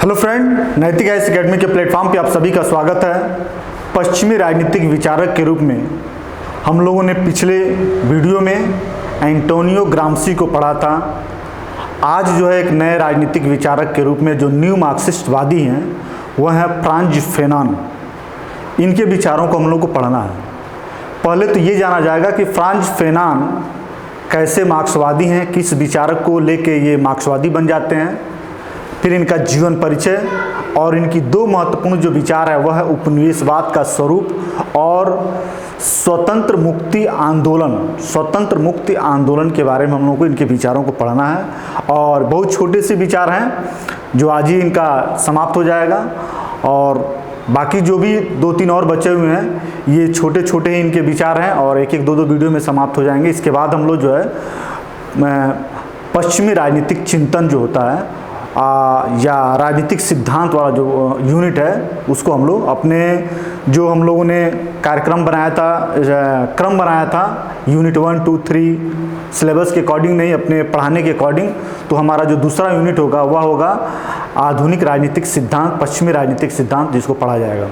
Hello friend, नैतिक IAS academy के platform पे आप सभी का स्वागत है। पश्चिमी राजनीतिक विचारक के रूप में हम लोगों ने पिछले वीडियो में एंटोनियो ग्राम्शी को पढ़ा था। आज जो है एक नए राजनीतिक विचारक के रूप में जो न्यू मार्क्सिस्टवादी हैं वह है फ्रांज फेनान। इनके विचारों को हम लोग को पढ़ना है। पहले तो ये जाना जाएगा कि फ्रांज फेनान कैसे मार्क्सवादी हैं, किस विचारक को लेके ये मार्क्सवादी बन जाते हैं, फिर इनका जीवन परिचय और इनकी दो महत्वपूर्ण जो विचार है वह है उपनिवेशवाद का स्वरूप और स्वतंत्र मुक्ति आंदोलन के बारे में हम लोगों को इनके विचारों को पढ़ना है। और बहुत छोटे से विचार हैं जो आज ही इनका समाप्त हो जाएगा और बाकी जो भी 2-3 और बचे हुए हैं ये छोटे छोटे ही इनके विचार हैं और एक एक दो वीडियो में समाप्त हो जाएंगे। इसके बाद हम लोग जो है पश्चिमी राजनीतिक चिंतन जो होता है या राजनीतिक सिद्धांत वाला जो यूनिट है उसको हम लोग अपने जो हम लोगों ने कार्यक्रम बनाया था, क्रम बनाया था यूनिट 1, 2, 3 सिलेबस के अकॉर्डिंग नहीं, अपने पढ़ाने के अकॉर्डिंग। तो हमारा जो दूसरा यूनिट होगा वह होगा आधुनिक राजनीतिक सिद्धांत, पश्चिमी राजनीतिक सिद्धांत, जिसको पढ़ा जाएगा।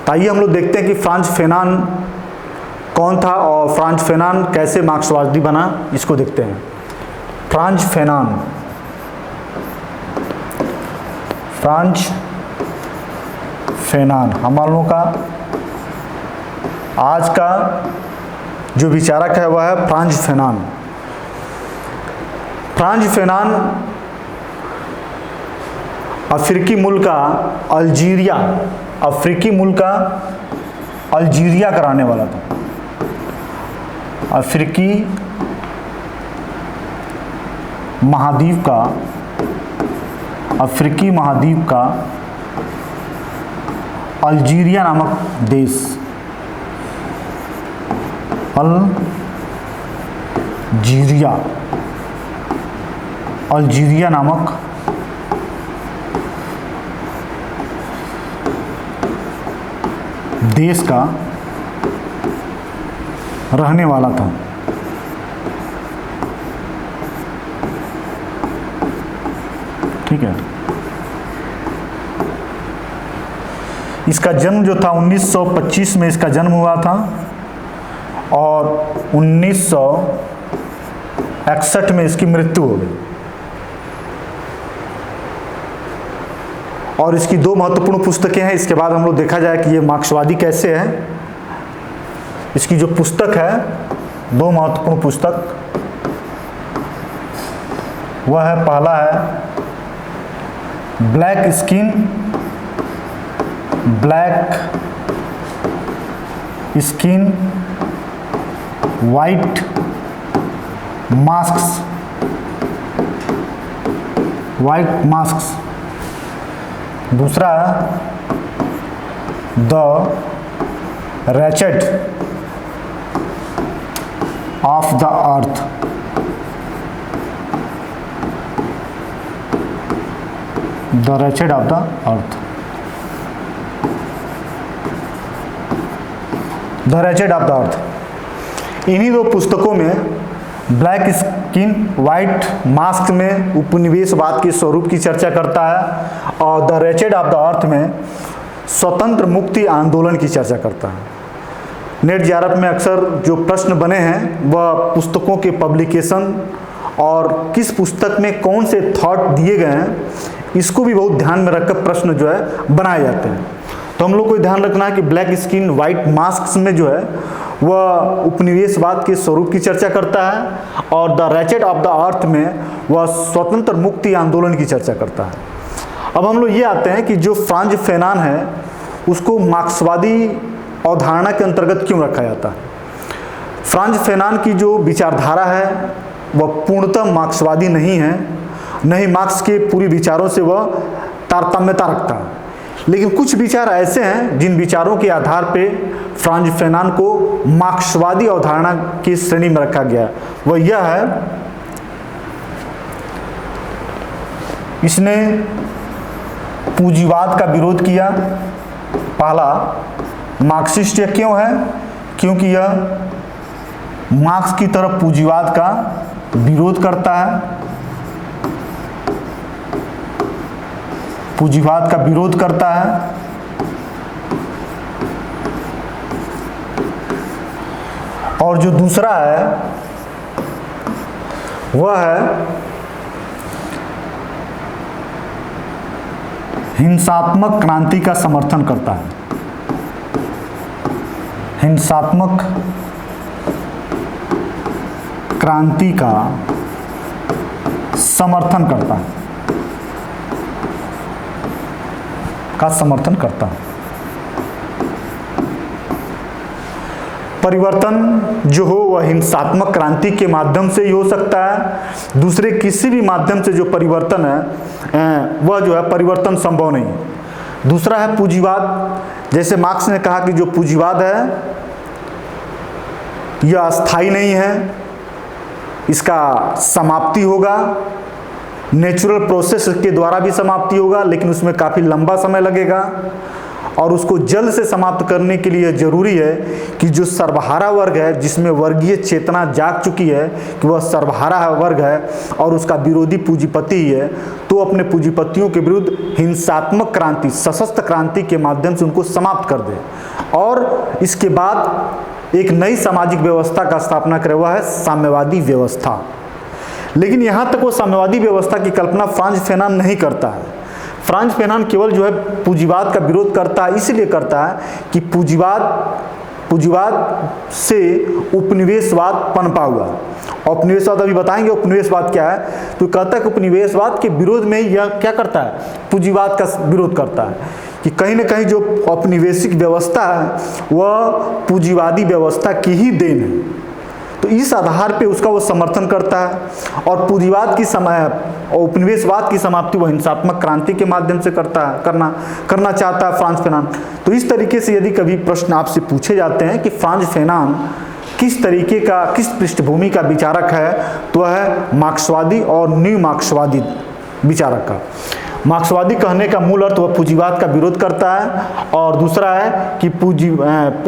तो आइए हम लोग देखते हैं कि फ्रांज फेनान कौन था और फ्रांज फेनान कैसे मार्क्सवादी बना, इसको देखते हैं। फ्रांज फेनान हम लोगों का आज का जो विचारक है वह है फ्रांज फेनान। फ्रांज फेनान अफ्रीकी मुल्क का अल्जीरिया का रहने वाला था। अफ्रीकी महाद्वीप का अल्जीरिया नामक देश, अल्जीरिया नामक देश का रहने वाला था। ठीक है, इसका जन्म जो था 1925 में इसका जन्म हुआ था और 1961 में इसकी मृत्यु हो गई। और इसकी दो महत्वपूर्ण पुस्तकें हैं। इसके बाद हम लोग देखा जाए कि ये मार्क्सवादी कैसे है। इसकी जो पुस्तक है, दो महत्वपूर्ण पुस्तक, वह है, पहला है ब्लैक स्किन वाइट मास्क्स। दूसरा है the ratchet of the earth. The ratchet of the अर्थ। इन्हीं दो पुस्तकों में ब्लैक स्किन वाइट मास्क में उपनिवेशवाद के स्वरूप की चर्चा करता है और the ratchet of the earth में स्वतंत्र मुक्ति आंदोलन की चर्चा करता है। नेट जेआरएफ में अक्सर जो प्रश्न बने हैं वह पुस्तकों के पब्लिकेशन और किस पुस्तक में कौन से थॉट दिए गए हैं, इसको भी बहुत ध्यान में रखकर प्रश्न जो है बनाए जाते हैं। तो हम लोग को ध्यान रखना है कि ब्लैक स्किन वाइट मास्क में जो है वह उपनिवेशवाद के स्वरूप की चर्चा करता है और the ratchet of the earth में वह स्वतंत्र मुक्ति आंदोलन की चर्चा करता है। अब हम लोग ये आते हैं कि जो फ्रांज फेनान है उसको मार्क्सवादी अवधारणा के अंतर्गत क्यों रखा जाता है। फ्रांज फेनान की जो विचारधारा है वह पूर्णतः मार्क्सवादी नहीं है, नहीं मार्क्स के पूरी विचारों से वह तारतम्यता रखता है, लेकिन कुछ विचार ऐसे हैं जिन विचारों के आधार पे फ्रांज फेनान को मार्क्सवादी अवधारणा की श्रेणी में रखा गया। वह यह है, इसने पूंजीवाद का विरोध किया। पहला, मार्क्सिस्ट यह क्यों है? क्योंकि यह मार्क्स की तरफ पूंजीवाद का विरोध करता है। पूंजीवाद का विरोध करता है। और जो दूसरा है वह है हिंसात्मक क्रांति का समर्थन करता है। हिंसात्मक क्रांति का समर्थन करता है, परिवर्तन जो हो वह हिंसात्मक क्रांति के माध्यम से ही हो सकता है। दूसरे किसी भी माध्यम से जो परिवर्तन है वह जो है परिवर्तन संभव नहीं है। दूसरा है पूंजीवाद। जैसे मार्क्स ने कहा कि जो पूंजीवाद है यह अस्थायी नहीं है, इसका समाप्ति होगा, नेचुरल प्रोसेस के द्वारा भी समाप्ति होगा, लेकिन उसमें काफ़ी लंबा समय लगेगा और उसको जल्द से समाप्त करने के लिए जरूरी है कि जो सर्वहारा वर्ग है, जिसमें वर्गीय चेतना जाग चुकी है कि वह सर्वहारा वर्ग है और उसका विरोधी पूंजीपति ही है, तो अपने पूंजीपतियों के विरुद्ध हिंसात्मक क्रांति, सशस्त्र क्रांति के माध्यम से उनको समाप्त कर दे और इसके बाद एक नई सामाजिक व्यवस्था का स्थापना करे, वह है साम्यवादी व्यवस्था। लेकिन यहाँ तक वो साम्यवादी व्यवस्था की कल्पना फ्रांज फेनान नहीं करता है। फ्रांज फेनान केवल जो है पूंजीवाद का विरोध करता है, इसलिए करता है कि पूंजीवाद से उपनिवेशवाद पनपा हुआ। उपनिवेशवाद अभी बताएंगे उपनिवेशवाद क्या है। तो कहता है कि उपनिवेशवाद के विरोध में यह क्या करता है, पूंजीवाद का विरोध करता है कि कहीं ना कहीं जो औपनिवेशिक व्यवस्था है वह पूंजीवादी व्यवस्था की ही देन है। तो इस आधार पे उसका वो समर्थन करता है और पूंजीवाद की उपनिवेशवाद की समाप्ति वह हिंसात्मक क्रांति के माध्यम से करना चाहता है फ्रांज फेनान। तो इस तरीके से यदि कभी प्रश्न आपसे पूछे जाते हैं कि फ्रांज फेनान किस तरीके का, किस पृष्ठभूमि का विचारक है, तो वह है मार्क्सवादी और न्यू मार्क्सवादी विचारक का। मार्क्सवादी कहने का मूल अर्थ वह पूंजीवाद का विरोध करता है और दूसरा है कि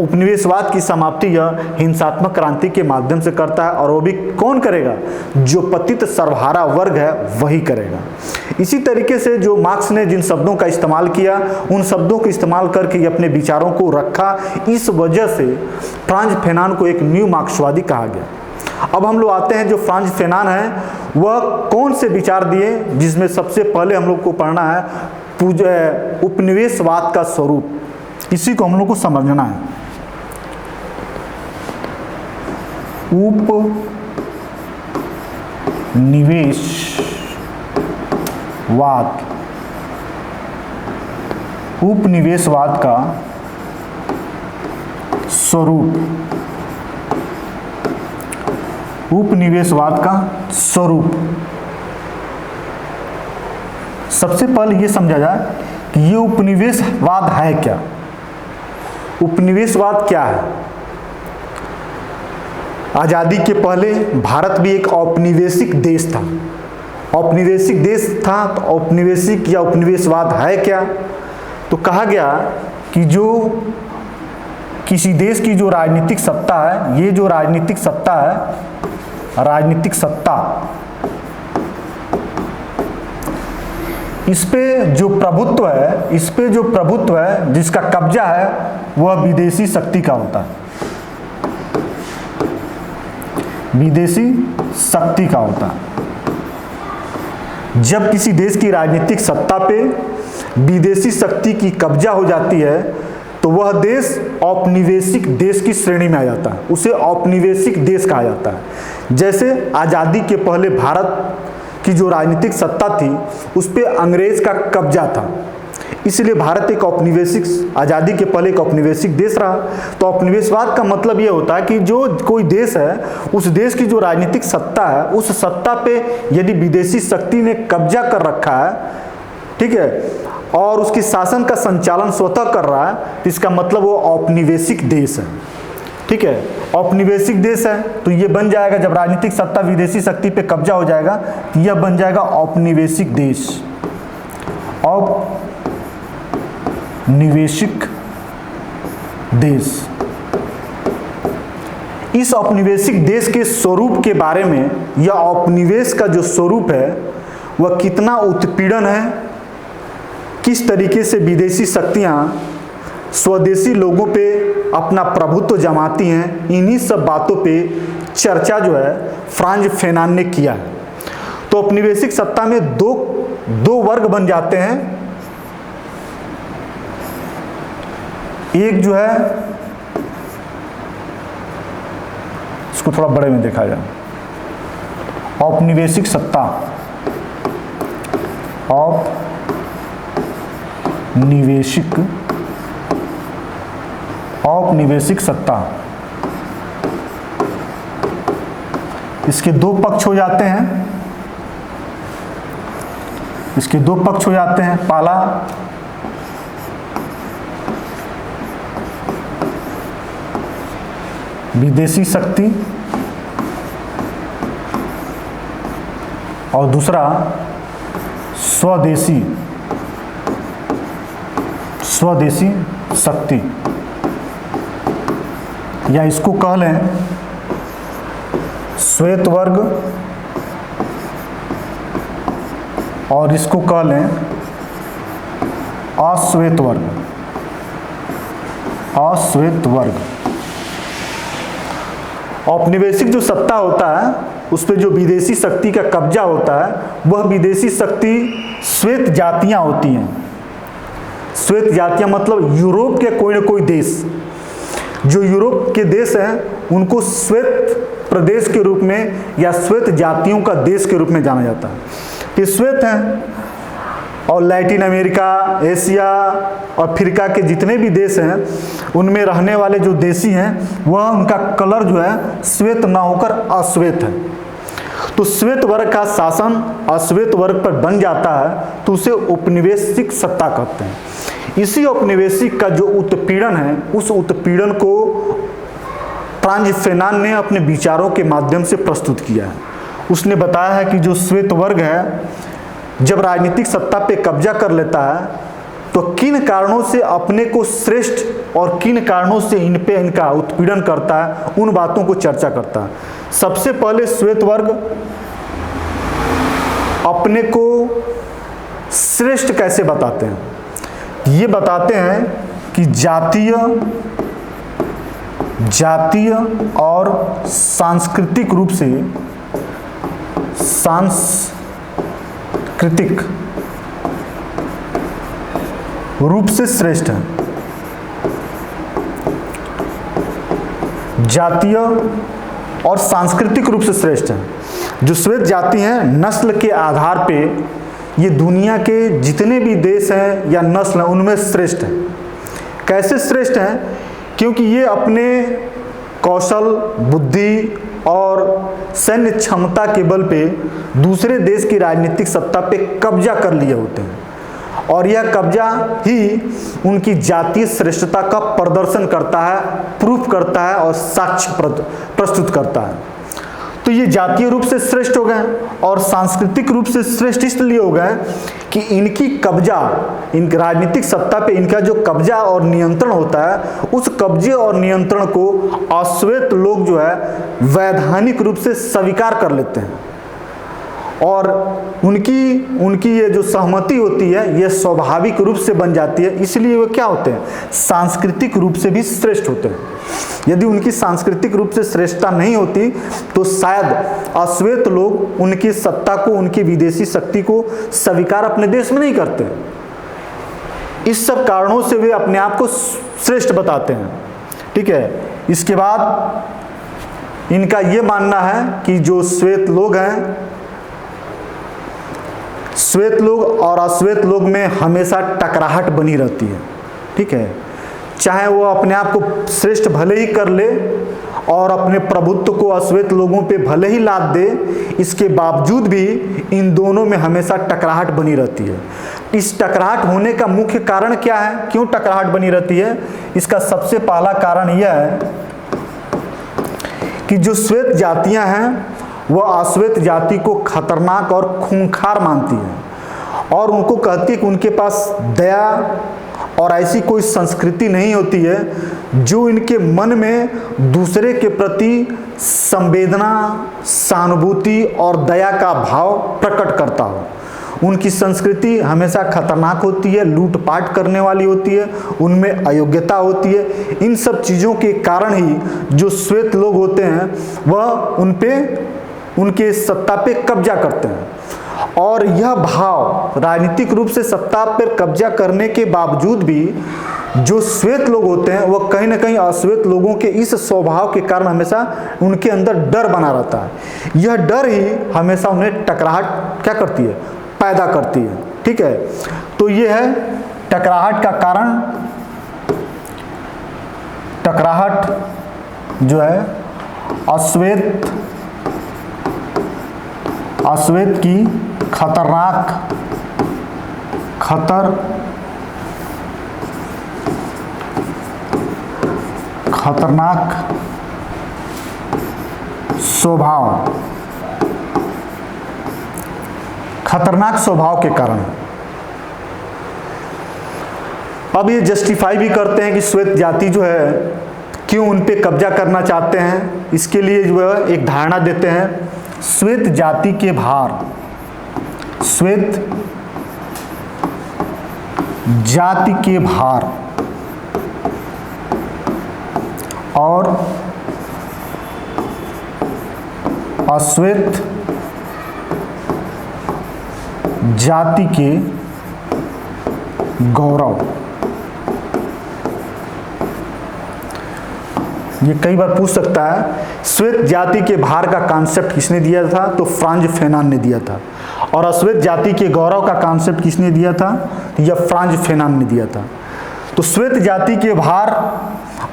उपनिवेशवाद की समाप्ति यह हिंसात्मक क्रांति के माध्यम से करता है और वो भी कौन करेगा, जो पतित सर्वहारा वर्ग है वही करेगा। इसी तरीके से जो मार्क्स ने जिन शब्दों का इस्तेमाल किया उन शब्दों का इस्तेमाल करके अपने विचारों को रखा, इस वजह से फ्रांज फेनान को एक न्यू मार्क्सवादी कहा गया। अब हम लोग आते हैं जो फ्रांज फेनान है वह कौन से विचार दिए, जिसमें सबसे पहले हम लोग को पढ़ना है उपनिवेशवाद का स्वरूप। इसी को हम लोग को समझना है। उपनिवेशवाद का स्वरूप। उपनिवेशवाद का स्वरूप। सबसे पहले ये समझा जाए कि ये उपनिवेशवाद है क्या। उपनिवेशवाद क्या है? आजादी के पहले भारत भी एक औपनिवेशिक देश था। औपनिवेशिक देश था तो औपनिवेशिक या उपनिवेशवाद है क्या? तो कहा गया कि जो किसी देश की जो राजनीतिक सत्ता है, ये जो राजनीतिक सत्ता है, राजनीतिक सत्ता, इस पे जो प्रभुत्व है, जिसका कब्जा है वह विदेशी शक्ति का होता है। विदेशी शक्ति का होता है। जब किसी देश की राजनीतिक सत्ता पे विदेशी शक्ति की कब्जा हो जाती है तो वह देश औपनिवेशिक देश की श्रेणी में आ जाता है, उसे औपनिवेशिक देश कहा जाता है। जैसे आज़ादी के पहले भारत की जो राजनीतिक सत्ता थी उस पर अंग्रेज का कब्जा था, इसलिए भारत एक औपनिवेशिक, आज़ादी के पहले एक औपनिवेशिक देश रहा। तो औपनिवेशवाद का मतलब यह होता है कि जो कोई देश है उस देश की जो राजनीतिक सत्ता है उस सत्ता पे यदि विदेशी शक्ति ने कब्जा कर रखा है, ठीक है, और उसकी शासन का संचालन स्वतः कर रहा है, तो इसका मतलब वो औपनिवेशिक देश है। ठीक है, औपनिवेशिक देश है तो ये बन जाएगा, जब राजनीतिक सत्ता विदेशी शक्ति पे कब्जा हो जाएगा तो यह बन जाएगा औपनिवेशिक देश। औपनिवेशिक देश। इस औपनिवेशिक देश के स्वरूप के बारे में, या औपनिवेश का जो स्वरूप है वह कितना उत्पीड़न है, किस तरीके से विदेशी शक्तियाँ स्वदेशी लोगों पे अपना प्रभुत्व जमाती हैं, इन्हीं सब बातों पे चर्चा जो है फ्रांज फेनान ने किया है। तो औपनिवेशिक सत्ता में दो वर्ग बन जाते हैं। एक जो है, इसको थोड़ा बड़े में देखा जाए, औपनिवेशिक सत्ता, औपनिवेशिक सत्ता, इसके दो पक्ष हो जाते हैं। पहला विदेशी शक्ति और दूसरा स्वदेशी शक्ति, या इसको कह लें श्वेत वर्ग और इसको कह लें अश्वेत वर्ग। औपनिवेशिक जो सत्ता होता है उस पर जो विदेशी शक्ति का कब्जा होता है, वह विदेशी शक्ति श्वेत जातियां होती हैं। श्वेत जातियां मतलब यूरोप के कोई न कोई देश, जो यूरोप के देश हैं उनको श्वेत प्रदेश के रूप में या श्वेत जातियों का देश के रूप में जाना जाता है। ये श्वेत हैं, और लैटिन अमेरिका, एशिया और अफ्रीका के जितने भी देश हैं उनमें रहने वाले जो देशी हैं वह उनका कलर जो है श्वेत ना होकर अश्वेत है। तो श्वेत वर्ग का शासन अश्वेत वर्ग पर बन जाता है तो उसे औपनिवेशिक सत्ता कहते हैं। इसी औपनिवेशिक का जो उत्पीड़न है, उस उत्पीड़न को फ्रांज फेनान ने अपने विचारों के माध्यम से प्रस्तुत किया है। उसने बताया है कि जो श्वेत वर्ग है जब राजनीतिक सत्ता पे कब्जा कर लेता है तो किन कारणों से अपने को श्रेष्ठ और किन कारणों से इन पे इनका उत्पीड़न करता है, उन बातों को चर्चा करता है। सबसे पहले श्वेत वर्ग अपने को श्रेष्ठ कैसे बताते हैं? ये बताते हैं कि जातीय और सांस्कृतिक रूप से श्रेष्ठ है। जातीय और सांस्कृतिक रूप से श्रेष्ठ है। जो श्वेत जाति हैं नस्ल के आधार पे ये दुनिया के जितने भी देश हैं या नस्ल हैं उनमें श्रेष्ठ हैं। कैसे श्रेष्ठ हैं? क्योंकि ये अपने कौशल, बुद्धि और सैन्य क्षमता के बल पे दूसरे देश की राजनीतिक सत्ता पे कब्जा कर लिए होते हैं, और यह कब्जा ही उनकी जातीय श्रेष्ठता का प्रदर्शन करता है, प्रूफ करता है और साक्ष्य प्रस्तुत करता है। तो ये जातीय रूप से श्रेष्ठ हो गए और सांस्कृतिक रूप से श्रेष्ठ इसलिए हो गए कि इनकी कब्जा, इन राजनीतिक सत्ता पे इनका जो कब्जा और नियंत्रण होता है, उस कब्जे और नियंत्रण को अश्वेत लोग जो है वैधानिक रूप से स्वीकार कर लेते हैं, और उनकी ये जो सहमति होती है ये स्वाभाविक रूप से बन जाती है। इसलिए वो क्या होते हैं? सांस्कृतिक रूप से भी श्रेष्ठ होते हैं। यदि उनकी सांस्कृतिक रूप से श्रेष्ठता नहीं होती तो शायद अश्वेत लोग उनकी सत्ता को, उनकी विदेशी शक्ति को स्वीकार अपने देश में नहीं करते। इस सब कारणों से वे अपने आप को श्रेष्ठ बताते हैं। ठीक है। इसके बाद इनका ये मानना है कि जो श्वेत लोग हैं, श्वेत लोग और अश्वेत लोग में हमेशा टकराहट बनी रहती है। ठीक है। चाहे वो अपने आप को श्रेष्ठ भले ही कर ले और अपने प्रभुत्व को अश्वेत लोगों पे भले ही लाद दे, इसके बावजूद भी इन दोनों में हमेशा टकराहट बनी रहती है। इस टकराहट होने का मुख्य कारण क्या है? क्यों टकराहट बनी रहती है? इसका सबसे पहला कारण यह है कि जो श्वेत जातियां हैं वह अश्वेत जाति को खतरनाक और खूंखार मानती है और उनको कहती है कि उनके पास दया और ऐसी कोई संस्कृति नहीं होती है जो इनके मन में दूसरे के प्रति संवेदना, सहानुभूति और दया का भाव प्रकट करता हो। उनकी संस्कृति हमेशा खतरनाक होती है, लूटपाट करने वाली होती है, उनमें अयोग्यता होती है। इन सब चीज़ों के कारण ही जो श्वेत लोग होते हैं वह उनके सत्ता पे कब्जा करते हैं। और यह भाव राजनीतिक रूप से सत्ता पर कब्जा करने के बावजूद भी जो श्वेत लोग होते हैं वह कहीं ना कहीं अश्वेत लोगों के इस स्वभाव के कारण हमेशा उनके अंदर डर बना रहता है। यह डर ही हमेशा उन्हें टकराहट क्या करती है, पैदा करती है। ठीक है, तो यह है टकराहट का कारण। टकराहट जो है अश्वेत की खतरनाक स्वभाव के कारण। अब ये जस्टिफाई भी करते हैं कि श्वेत जाति जो है क्यों उन पे कब्जा करना चाहते हैं। इसके लिए जो है एक धारणा देते हैं, श्वेत जाति के भार और अश्वेत जाति के गौरव। ये कई बार पूछ सकता है, श्वेत जाति के भार का कॉन्सेप्ट किसने दिया था? तो फ्रांज फेनान ने दिया था। और अश्वेत जाति के गौरव का कॉन्सेप्ट किसने दिया था? यह फ्रांज फेनान ने दिया था। तो श्वेत जाति के भार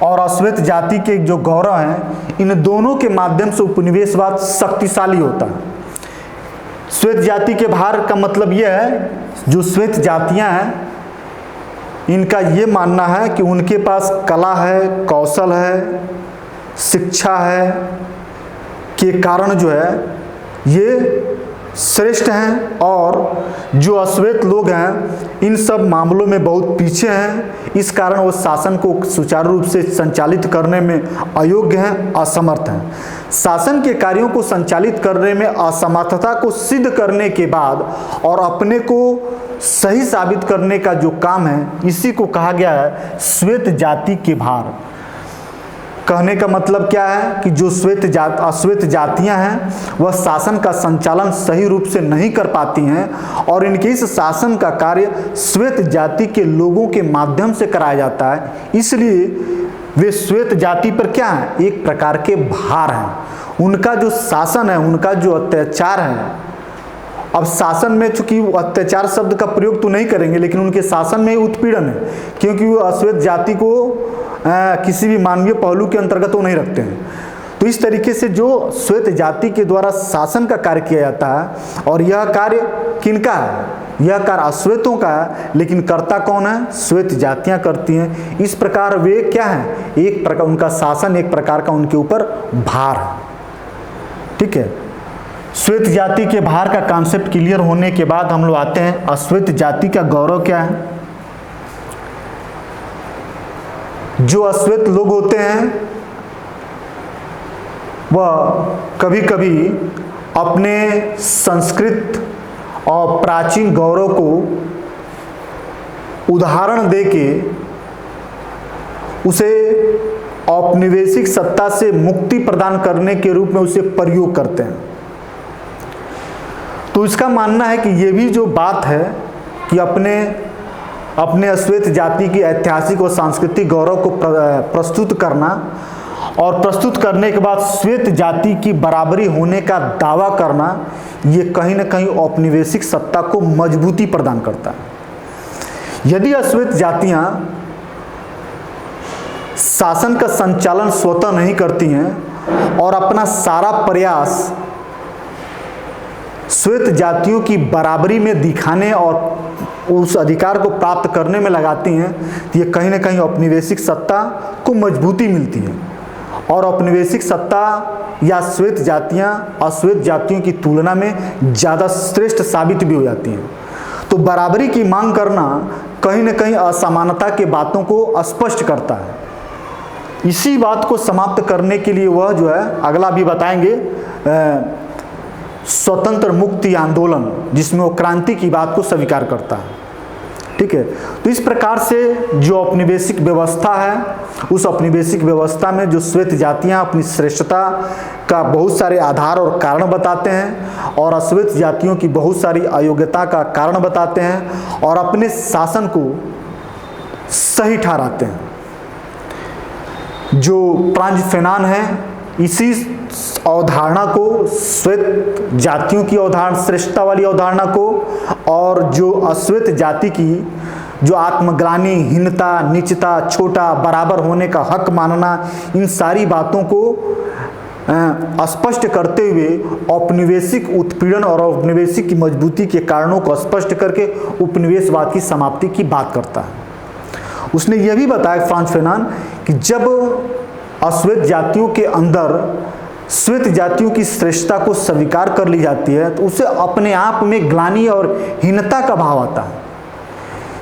और अश्वेत जाति के जो गौरव हैं, इन दोनों के माध्यम से उपनिवेशवाद शक्तिशाली होता है। श्वेत जाति के भार का मतलब यह है, जो श्वेत जातियां हैं इनका ये मानना है कि उनके पास कला है, कौशल है, शिक्षा है के कारण जो है ये श्रेष्ठ हैं, और जो अश्वेत लोग हैं इन सब मामलों में बहुत पीछे हैं। इस कारण वो शासन को सुचारू रूप से संचालित करने में अयोग्य हैं, असमर्थ हैं। शासन के कार्यों को संचालित करने में असमर्थता को सिद्ध करने के बाद और अपने को सही साबित करने का जो काम है, इसी को कहा गया है श्वेत जाति के भार। कहने का मतलब क्या है कि जो अश्वेत जातियां हैं वह शासन का संचालन सही रूप से नहीं कर पाती हैं, और इनके इस शासन का कार्य श्वेत जाति के लोगों के माध्यम से कराया जाता है। इसलिए वे श्वेत जाति पर क्या है, एक प्रकार के भार हैं। उनका जो शासन है, उनका जो अत्याचार है, अब शासन में चूंकि अत्याचार शब्द का प्रयोग तो नहीं करेंगे, लेकिन उनके शासन में उत्पीड़न है, क्योंकि वो अश्वेत जाति को किसी भी मानवीय पहलू के अंतर्गत वो नहीं रखते हैं। तो इस तरीके से जो श्वेत जाति के द्वारा शासन का कार्य किया जाता है, और यह कार्य किनका है? यह कार्य अश्वेतों का है, लेकिन करता कौन है? श्वेत जातियां करती हैं। इस प्रकार वे क्या हैं, एक प्रकार उनका शासन एक प्रकार का उनके ऊपर भार है। ठीक है, श्वेत जाति के भार का कॉन्सेप्ट क्लियर होने के बाद हम लोग आते हैं अश्वेत जाति का गौरव क्या है। जो अश्वेत लोग होते हैं वह कभी कभी अपने संस्कृत और प्राचीन गौरव को उदाहरण देके उसे औपनिवेशिक सत्ता से मुक्ति प्रदान करने के रूप में उसे प्रयोग करते हैं। तो इसका मानना है कि ये भी जो बात है कि अपने अश्वेत जाति की ऐतिहासिक और सांस्कृतिक गौरव को प्रस्तुत करना, और प्रस्तुत करने के बाद श्वेत जाति की बराबरी होने का दावा करना, ये कहीं ना कहीं औपनिवेशिक सत्ता को मजबूती प्रदान करता है। यदि अश्वेत जातियां शासन का संचालन स्वतः नहीं करती हैं और अपना सारा प्रयास श्वेत जातियों की बराबरी में दिखाने और उस अधिकार को प्राप्त करने में लगाती हैं, तो ये कहीं ना कहीं औपनिवेशिक सत्ता को मजबूती मिलती है, और औपनिवेशिक सत्ता या श्वेत जातियां अश्वेत जातियों की तुलना में ज़्यादा श्रेष्ठ साबित भी हो जाती हैं। तो बराबरी की मांग करना कहीं ना कहीं असमानता के बातों को स्पष्ट करता है। इसी बात को समाप्त करने के लिए वह जो है अगला भी बताएंगे स्वतंत्र मुक्ति आंदोलन, जिसमें वो क्रांति की बात को स्वीकार करता है। ठीक है, तो इस प्रकार से जो औपनिवेशिक व्यवस्था है, उस औपनिवेशिक व्यवस्था में जो श्वेत जातियां अपनी श्रेष्ठता का बहुत सारे आधार और कारण बताते हैं और अश्वेत जातियों की बहुत सारी अयोग्यता का कारण बताते हैं और अपने शासन को सही ठहराते हैं। जो फ्रांज फेनान है, इसी अवधारणा को, श्वेत जातियों की अवधारणा, श्रेष्ठता वाली अवधारणा को और जो अश्वेत जाति की जो आत्मग्लानि, हीनता, नीचता, छोटा, बराबर होने का हक मानना, इन सारी बातों को स्पष्ट करते हुए औपनिवेशिक उत्पीड़न और औपनिवेशिक की मजबूती के कारणों को स्पष्ट करके उपनिवेशवाद की समाप्ति की बात करता है। उसने यह भी बताया फ्रांज फेनान कि जब अश्वेत जातियों के अंदर श्वेत जातियों की श्रेष्ठता को स्वीकार कर ली जाती है तो उसे अपने आप में ग्लानि और हीनता का भाव आता है।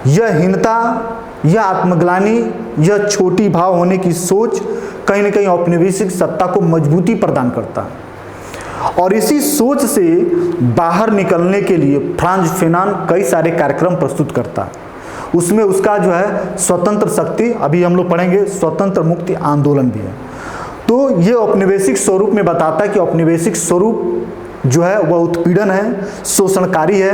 यह हीनता, यह आत्मग्लानि, यह छोटी भाव होने की सोच कहीं न कहीं औपनिवेशिक सत्ता को मजबूती प्रदान करता है और इसी सोच से बाहर निकलने के लिए फ्रांज फेनान कई सारे कार्यक्रम प्रस्तुत करता है। उसमें उसका जो है स्वतंत्र शक्ति, अभी हम लोग पढ़ेंगे, स्वतंत्र मुक्ति आंदोलन भी है। तो ये औपनिवेशिक स्वरूप में बताता है कि औपनिवेशिक स्वरूप जो है वह उत्पीड़न है, शोषणकारी है,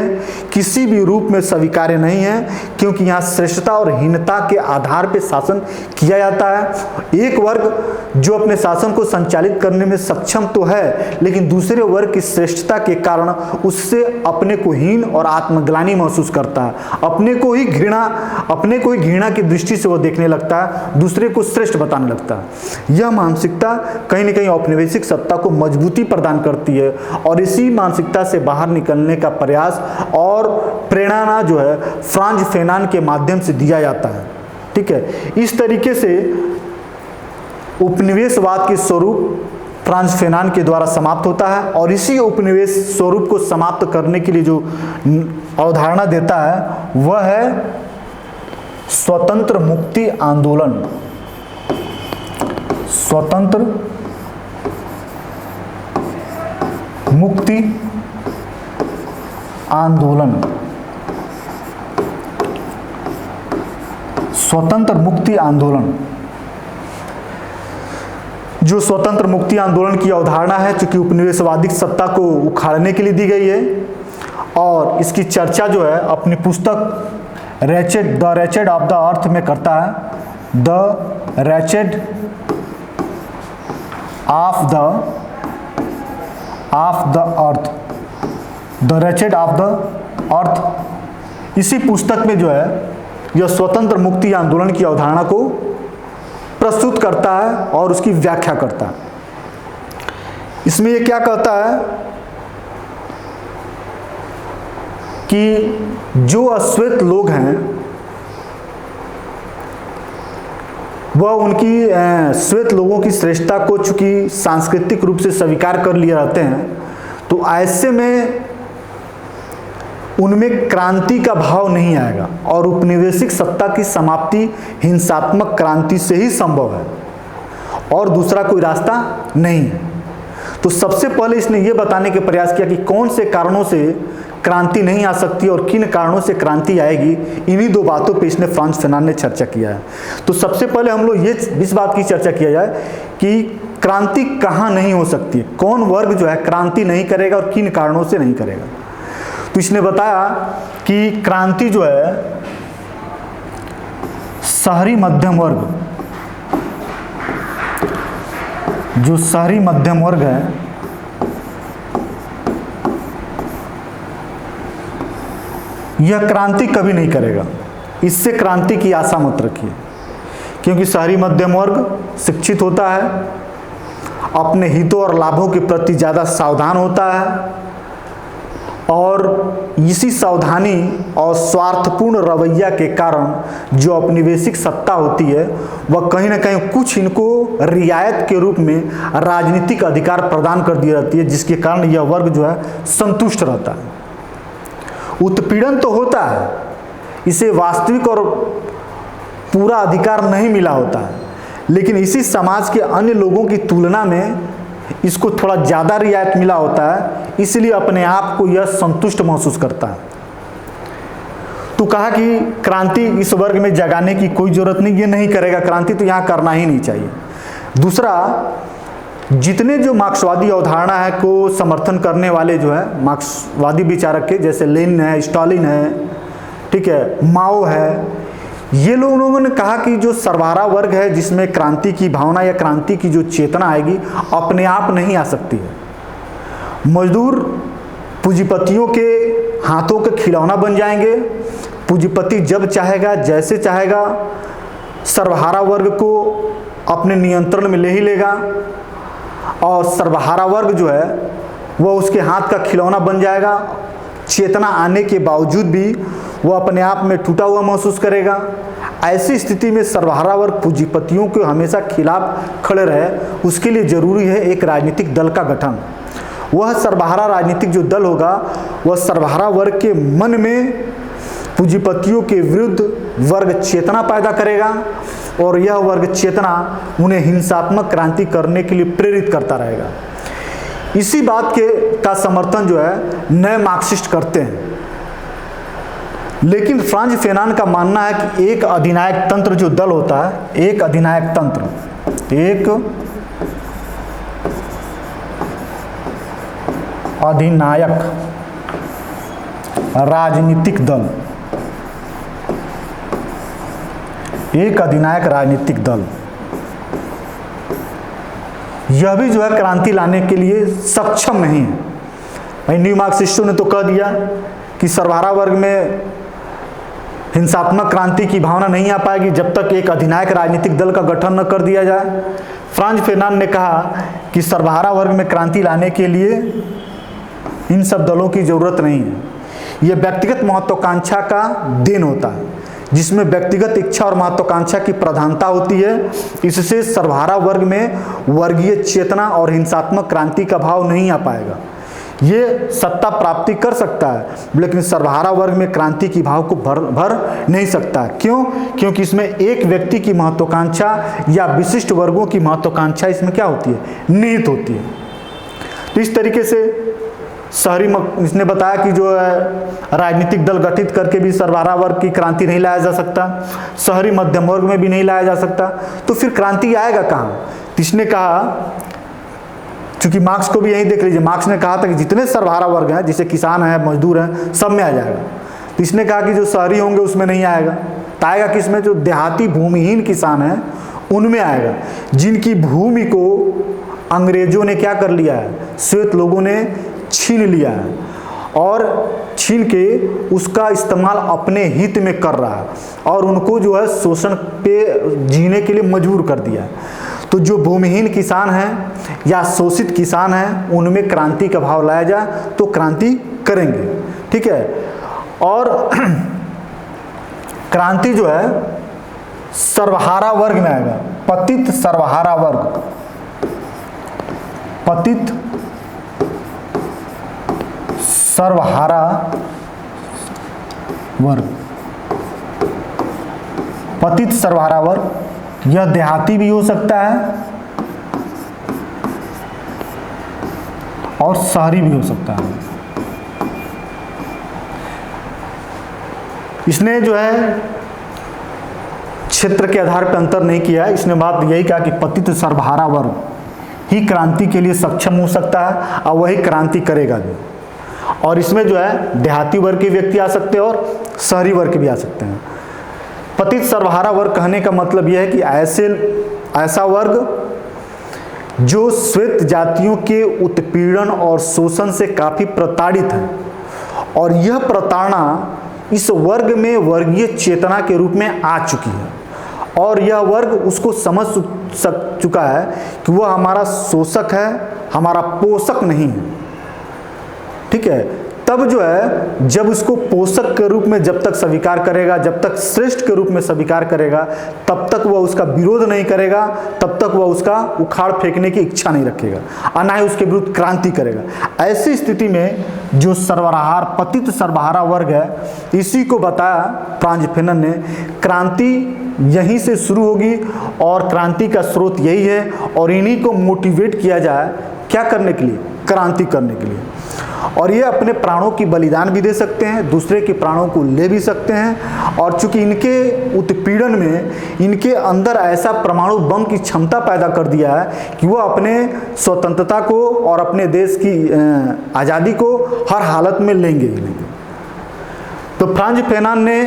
किसी भी रूप में स्वीकार्य नहीं है, क्योंकि यहाँ श्रेष्ठता और हीनता के आधार पर शासन किया जाता है। एक वर्ग जो अपने शासन को संचालित करने में सक्षम तो है, लेकिन दूसरे वर्ग की श्रेष्ठता के कारण उससे अपने को हीन और आत्मग्लानि महसूस करता है, अपने को ही घृणा की दृष्टि से वह देखने लगता है, दूसरे को श्रेष्ठ बताने लगता है। यह मानसिकता कहीं न कहीं औपनिवेशिक सत्ता को मजबूती प्रदान करती है और इसी मानसिकता से बाहर निकलने का प्रयास और प्रेरणा जो है फ्रांज फेनान के माध्यम से दिया जाता है। ठीक है, इस तरीके से उपनिवेशवाद के स्वरूप फ्रांज फेनान के द्वारा समाप्त होता है और इसी उपनिवेश स्वरूप को समाप्त करने के लिए जो अवधारणा देता है वह है स्वतंत्र मुक्ति आंदोलन। स्वतंत्र मुक्ति आंदोलन, स्वतंत्र मुक्ति आंदोलन। जो स्वतंत्र मुक्ति आंदोलन की अवधारणा है, चूंकि उपनिवेशवादी सत्ता को उखाड़ने के लिए दी गई है और इसकी चर्चा जो है अपनी पुस्तक the wretched of the earth में करता है। The wretched of the earth, the wretched of the earth. इसी पुस्तक में जो है यह स्वतंत्र मुक्ति आंदोलन की अवधारणा को प्रस्तुत करता है और उसकी व्याख्या करता है। इसमें यह क्या कहता है कि जो अश्वेत लोग हैं वह उनकी श्वेत लोगों की श्रेष्ठता को चूंकि सांस्कृतिक रूप से स्वीकार कर लिए रहते हैं, तो ऐसे में उनमें क्रांति का भाव नहीं आएगा और उपनिवेशिक सत्ता की समाप्ति हिंसात्मक क्रांति से ही संभव है और दूसरा कोई रास्ता नहीं है। तो सबसे पहले इसने ये बताने के प्रयास किया कि कौन से कारणों से क्रांति नहीं आ सकती और किन कारणों से क्रांति आएगी। इन्हीं दो बातों पे इसने फ्रांज फेनान ने चर्चा किया है। तो सबसे पहले हम लोग इस बात की चर्चा किया जाए कि क्रांति कहाँ नहीं हो सकती है, कौन वर्ग जो है क्रांति नहीं करेगा और किन कारणों से नहीं करेगा। तो इसने बताया कि क्रांति जो है शहरी मध्यम वर्ग, जो शहरी मध्यम वर्ग है यह क्रांति कभी नहीं करेगा। इससे क्रांति की आशा मत रखिए, क्योंकि शहरी मध्यम वर्ग शिक्षित होता है, अपने हितों और लाभों के प्रति ज़्यादा सावधान होता है और इसी सावधानी और स्वार्थपूर्ण रवैया के कारण जो औपनिवेशिक सत्ता होती है वह कहीं ना कहीं कुछ इनको रियायत के रूप में राजनीतिक अधिकार प्रदान कर दी जाती है, जिसके कारण यह वर्ग जो है संतुष्ट रहता है। उत्पीड़न तो होता है, इसे वास्तविक और पूरा अधिकार नहीं मिला होता है, लेकिन इसी समाज के अन्य लोगों की तुलना में इसको थोड़ा ज़्यादा रियायत मिला होता है, इसलिए अपने आप को यह संतुष्ट महसूस करता है। तो कहा कि क्रांति इस वर्ग में जगाने की कोई ज़रूरत नहीं, ये नहीं करेगा क्रांति, तो यहाँ करना ही नहीं चाहिए। दूसरा, जितने जो मार्क्सवादी अवधारणा है को समर्थन करने वाले जो है मार्क्सवादी विचारक के, जैसे लेनिन है, स्टालिन है, ठीक है, माओ है, ये लोगों ने कहा कि जो सर्वहारा वर्ग है जिसमें क्रांति की भावना या क्रांति की जो चेतना आएगी अपने आप नहीं आ सकती है। मजदूर पूंजीपतियों के हाथों के खिलौना बन जाएंगे। पूंजीपति जब चाहेगा जैसे चाहेगा सर्वहारा वर्ग को अपने नियंत्रण में ले ही लेगा, और सर्वहारा वर्ग जो है वह उसके हाथ का खिलौना बन जाएगा। चेतना आने के बावजूद भी वह अपने आप में टूटा हुआ महसूस करेगा। ऐसी स्थिति में सर्वहारा वर्ग पूंजीपतियों के हमेशा खिलाफ खड़े रहे, उसके लिए जरूरी है एक राजनीतिक दल का गठन। वह सर्वहारा राजनीतिक जो दल होगा वह सर्वहारा वर्ग के मन में पूंजीपतियों के विरुद्ध वर्ग चेतना पैदा करेगा, और यह वर्ग चेतना उन्हें हिंसात्मक क्रांति करने के लिए प्रेरित करता रहेगा। इसी बात का समर्थन जो है नए मार्क्सिस्ट करते हैं। लेकिन फ्रांज फेनान का मानना है कि एक अधिनायक तंत्र जो दल होता है, एक अधिनायक तंत्र, एक अधिनायक राजनीतिक दल, एक अधिनायक राजनीतिक दल, यह भी जो है क्रांति लाने के लिए सक्षम नहीं है। भाई न्यू मार्क्सिस्टों ने तो कह दिया कि सर्वहारा वर्ग में हिंसात्मक क्रांति की भावना नहीं आ पाएगी जब तक एक अधिनायक राजनीतिक दल का गठन न कर दिया जाए। फ्रांज फेनान ने कहा कि सर्वहारा वर्ग में क्रांति लाने के लिए इन सब दलों की जरूरत नहीं है। यह व्यक्तिगत महत्वाकांक्षा का देन होता है, जिसमें व्यक्तिगत इच्छा और महत्वाकांक्षा की प्रधानता होती है। इससे सर्वहारा वर्ग में वर्गीय चेतना और हिंसात्मक क्रांति का भाव नहीं आ पाएगा। ये सत्ता प्राप्ति कर सकता है, लेकिन सर्वहारा वर्ग में क्रांति की भाव को भर नहीं सकता। क्यों? क्योंकि इसमें एक व्यक्ति की महत्वाकांक्षा या विशिष्ट वर्गों की महत्वाकांक्षा इसमें क्या होती है, निहित होती है। तो इस तरीके से शहरी इसने बताया कि जो है राजनीतिक दल गठित करके भी सर्वहारा वर्ग की क्रांति नहीं लाया जा सकता, शहरी मध्यम वर्ग में भी नहीं लाया जा सकता, तो फिर क्रांति आएगा कहाँ? इसने कहा, चूंकि मार्क्स को भी यही देख लीजिए, मार्क्स ने कहा था कि जितने सर्वहारा वर्ग हैं, जैसे किसान हैं, मजदूर हैं, सब में आ जाएगा। तो इसने कहा कि जो शहरी होंगे उसमें नहीं आएगा। तो आएगा किसमें? जो देहाती भूमिहीन किसान हैं उनमें आएगा, जिनकी भूमि को अंग्रेजों ने क्या कर लिया है, श्वेत लोगों ने छीन लिया है, और छीन के उसका इस्तेमाल अपने हित में कर रहा है, और उनको जो है शोषण पे जीने के लिए मजबूर कर दिया है। तो जो भूमिहीन किसान हैं या शोषित किसान हैं उनमें क्रांति का भाव लाया जाए तो क्रांति करेंगे, ठीक है। और क्रांति जो है सर्वहारा वर्ग में आएगा, पतित सर्वहारा वर्ग, पतित सर्वहारा वर्ग, पतित सर्वहारा वर्ग, यह देहाती भी हो सकता है और शहरी भी हो सकता है। इसने जो है क्षेत्र के आधार पर अंतर नहीं किया है, इसने बात यही कहा कि पतित सर्वहारा वर्ग ही क्रांति के लिए सक्षम हो सकता है और वही क्रांति करेगा भी। और इसमें जो है देहाती वर्ग के व्यक्ति आ सकते हैं और शहरी वर्ग के भी आ सकते हैं। पतित सर्वहारा वर्ग कहने का मतलब यह है कि ऐसा वर्ग जो श्वेत जातियों के उत्पीड़न और शोषण से काफ़ी प्रताड़ित है, और यह प्रताड़ना इस वर्ग में वर्गीय चेतना के रूप में आ चुकी है, और यह वर्ग उसको समझ चुका है कि वह हमारा शोषक है, हमारा पोषक नहीं है, ठीक है। तब जो है जब उसको पोषक के रूप में जब तक स्वीकार करेगा, जब तक श्रेष्ठ के रूप में स्वीकार करेगा, तब तक वह उसका विरोध नहीं करेगा, तब तक वह उसका उखाड़ फेंकने की इच्छा नहीं रखेगा और ना ही उसके विरुद्ध क्रांति करेगा। ऐसी स्थिति में जो सर्वहारा पतित सर्वहारा वर्ग है, इसी को बताया फ्रांज फेनन ने, क्रांति यहीं से शुरू होगी और क्रांति का स्रोत यही है, और इन्हीं को मोटिवेट किया जाए क्या करने के लिए? क्रांति करने के लिए। और ये अपने प्राणों की बलिदान भी दे सकते हैं, दूसरे के प्राणों को ले भी सकते हैं। और चूंकि इनके उत्पीड़न में इनके अंदर ऐसा परमाणु बम की क्षमता पैदा कर दिया है कि वो अपने स्वतंत्रता को और अपने देश की आज़ादी को हर हालत में लेंगे ही लेंगे। तो फ्रांज फेनान ने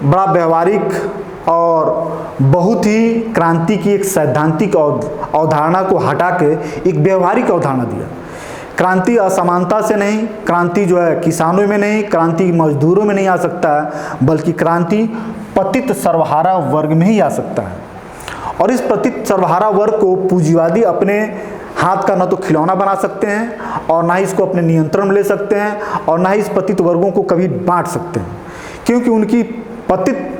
बड़ा व्यवहारिक और बहुत ही क्रांति की एक सैद्धांतिक अवधारणा को हटा के एक व्यवहारिक अवधारणा दिया। क्रांति असमानता से नहीं, क्रांति जो है किसानों में नहीं, क्रांति मजदूरों में नहीं आ सकता है, बल्कि क्रांति पतित सर्वहारा वर्ग में ही आ सकता है। और इस पतित सर्वहारा वर्ग को पूंजीवादी अपने हाथ का न तो खिलौना बना सकते हैं और ना ही इसको अपने नियंत्रण में ले सकते हैं और ना ही इस पतित वर्गों को कभी बांट सकते हैं, क्योंकि उनकी पतित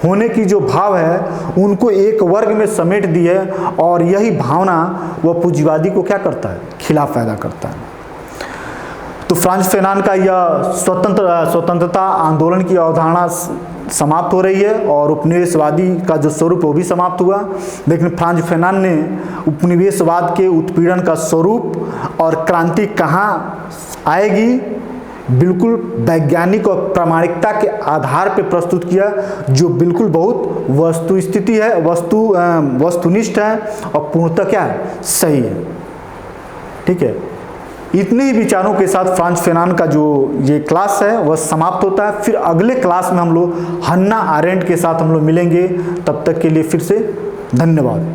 होने की जो भाव है उनको एक वर्ग में समेट दी है। और यही भावना वह पूंजीवादी को क्या करता है? खिलाफ पैदा करता है। तो फ्रांज फेनान का यह स्वतंत्रता आंदोलन की अवधारणा समाप्त हो रही है और उपनिवेशवादी का जो स्वरूप वो भी समाप्त हुआ। लेकिन फ्रांज फेनान ने उपनिवेशवाद के उत्पीड़न का स्वरूप और क्रांति कहाँ आएगी बिल्कुल वैज्ञानिक और प्रामाणिकता के आधार पर प्रस्तुत किया, जो बिल्कुल बहुत वस्तुस्थिति है, वस्तुनिष्ठ है और पूर्णतः क्या है? सही है। ठीक है, इतने ही विचारों के साथ फ्रांज फेनान का जो ये क्लास है वह समाप्त होता है। फिर अगले क्लास में हम लोग हन्ना आरेंट के साथ हम लोग मिलेंगे। तब तक के लिए फिर से धन्यवाद।